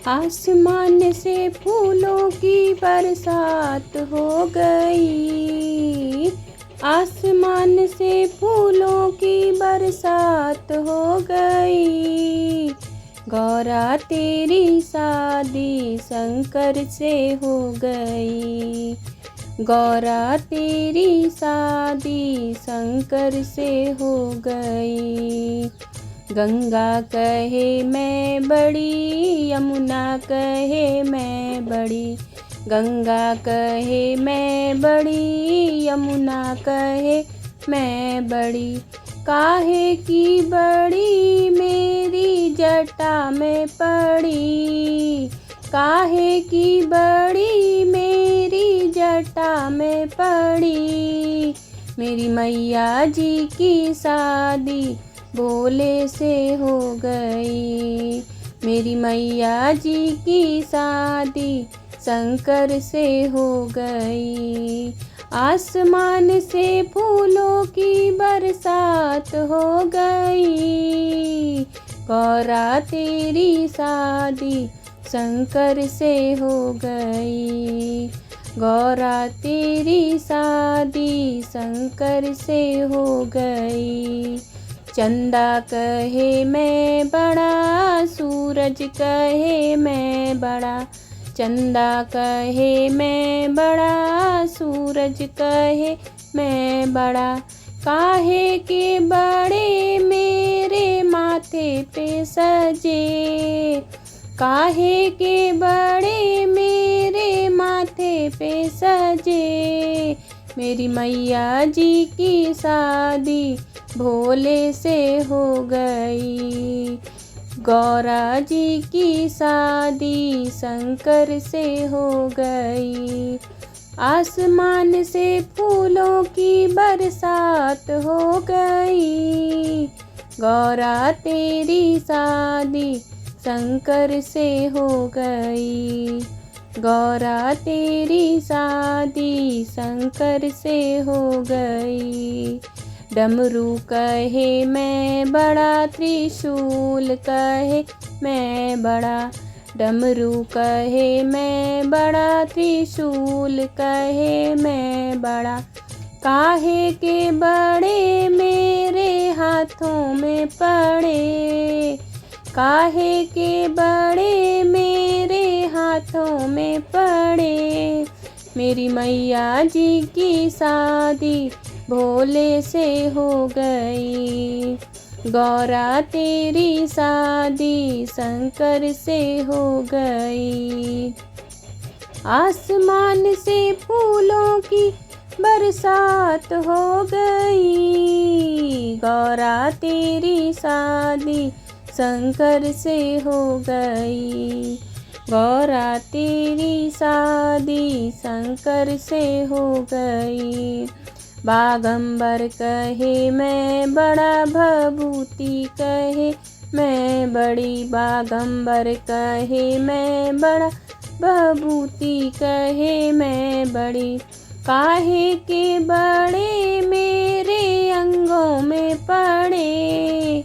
आसमान से फूलों की बरसात हो गई। आसमान से फूलों की बरसात हो गई। गौरा तेरी शादी शंकर से हो गई। गौरा तेरी शादी शंकर से हो गई। गंगा कहे मैं बड़ी, यमुना कहे मैं बड़ी। गंगा कहे मैं बड़ी, यमुना कहे मैं बड़ी। काहे की बड़ी मेरी जटा में पड़ी। काहे की बड़ी मेरी जटा में पड़ी। मेरी मैया जी की शादी भोले से हो गई। मेरी मैया जी की शादी शंकर से हो गई। आसमान से फूलों की बरसात हो गई। गौरा तेरी शादी शंकर से हो गई। गौरा तेरी शादी शंकर से हो गई। चंदा कहे मैं बड़ा, सूरज कहे मैं बड़ा। चंदा कहे मैं बड़ा, सूरज कहे मैं बड़ा। काहे के बड़े मेरे माथे पे सजे। काहे के बड़े मेरे माथे पे सजे। मेरी मैया जी की शादी भोले से हो गई। गौरा जी की शादी शंकर से हो गई। आसमान से फूलों की बरसात हो गई। गौरा तेरी शादी शंकर से हो गई। गौरा तेरी शादी शंकर से हो गई। डमरू कहे मैं बड़ा, त्रिशूल कहे मैं बड़ा। डमरू कहे मैं बड़ा, त्रिशूल कहे मैं बड़ा। काहे के बड़े मेरे हाथों में पड़े। काहे के बड़े मेरे हाथों में पड़े। मेरी मैया जी की शादी भोले से हो गई। गौरा तेरी शादी शंकर से हो गई। आसमान से फूलों की बरसात हो गई। गौरा तेरी शादी शंकर से हो गई। गौरा तेरी शादी शंकर से हो गई। बागंबर कहे मैं बड़ा, भभूति कहे मैं बड़ी। बागंबर कहे मैं बड़ा, भभूति कहे मैं बड़ी। काहे के बड़े मेरे अंगों में पड़े।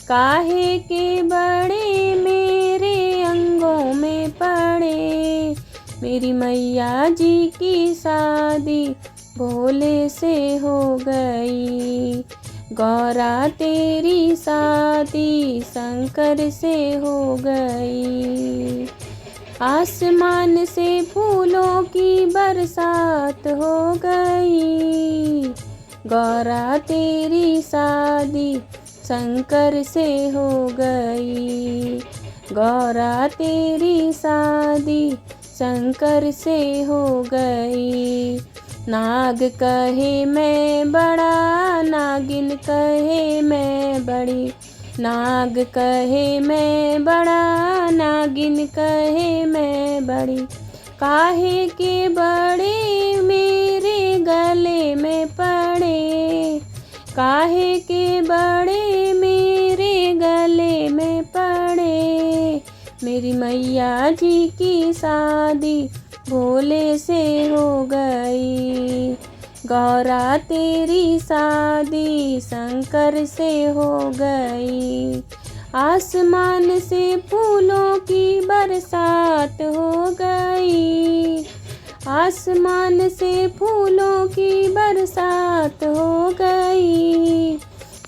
काहे के बड़े मेरे अंगों में पड़े। मेरी मैया जी की शादी भोले से हो गई। गौरा तेरी शादी शंकर से हो गई। आसमान से फूलों की बरसात हो गई। गौरा तेरी शादी शंकर से हो गई। गौरा तेरी शादी शंकर से हो गई। नाग कहे मैं बड़ा, नागिन कहे मैं बड़ी। नाग कहे मैं बड़ा, नागिन कहे मैं बड़ी। काहे के बड़े मेरे गले में पड़े। काहे के बड़े मेरे गले में पड़े। मेरी मैया जी की शादी भोले से हो गई। गौरा तेरी शादी शंकर से हो गई। आसमान से फूलों की बरसात बरसात हो गई। आसमान से फूलों की बरसात हो गई।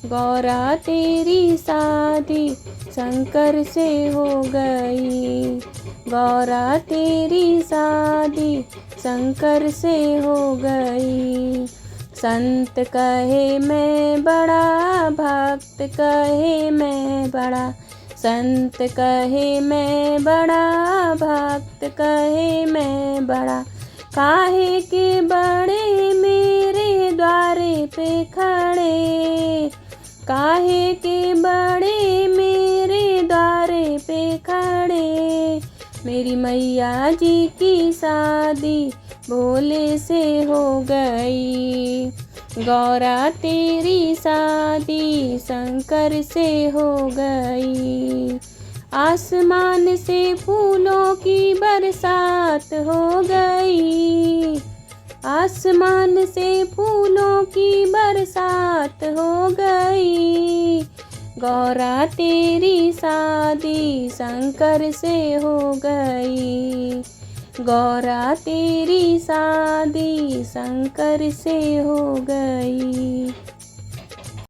गौरा तेरी शादी शंकर से हो गई। गौरा तेरी शादी शंकर से हो गई। संत कहे मैं बड़ा, भक्त कहे मैं बड़ा। संत कहे मैं बड़ा, भक्त कहे मैं बड़ा। काहे के बड़े मेरे द्वारे पे खड़े। काहे के बड़े मेरे द्वारे पे खड़े। मेरी मैया जी की शादी भोले से हो गई। गौरा तेरी शादी शंकर से हो गई। आसमान से फूलों की बरसात हो गई। आसमान से फूलों की बरसात हो गई। गौरा तेरी शादी शंकर से हो गई। गौरा तेरी शादी शंकर से हो गई।